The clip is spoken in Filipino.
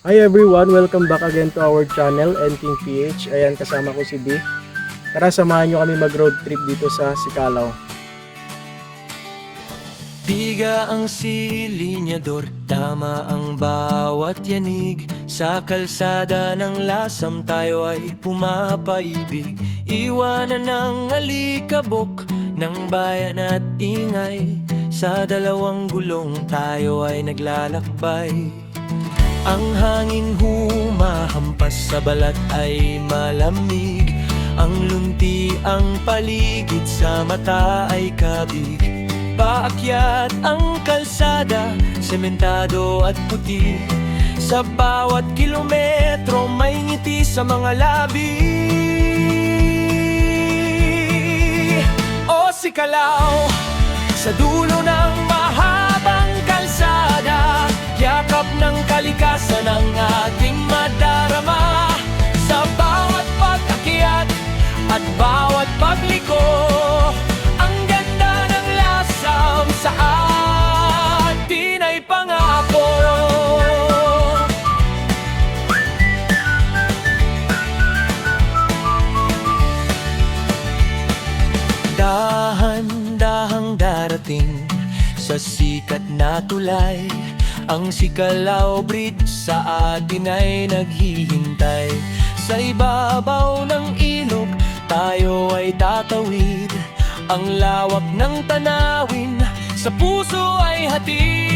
Hi everyone! Welcome back again to our channel, NKing PH. Ayan, kasama ko si B. Tara, samahan nyo kami mag-road trip dito sa Sicalao. Biga ang silinyador, tama ang bawat yanig. Sa kalsada ng lasam tayo ay pumapaibig. Iwanan ng alikabok ng bayan at ingay. Sa dalawang gulong tayo ay naglalakbay. Ang hangin humahampas sa balat ay malamig. Ang lunti ang paligid sa mata ay kabig. Paakyat ang kalsada, sementado at puti. Sa bawat kilometro may ngiti sa mga labi. O Sicalao, sa dulo ng mahabang kalsada, yakap ng kalikasan ang ating madarama. Sa bawat pag-akyat at bawat pagliko, ang ganda ng lasam sa atin ay pangako. Dahan-dahang darating sa sikat na tulay. Ang Sicalao Bridge sa atin ay naghihintay. Sa ibabaw ng ilog tayo ay tatawid. Ang lawak ng tanawin sa puso ay hatid.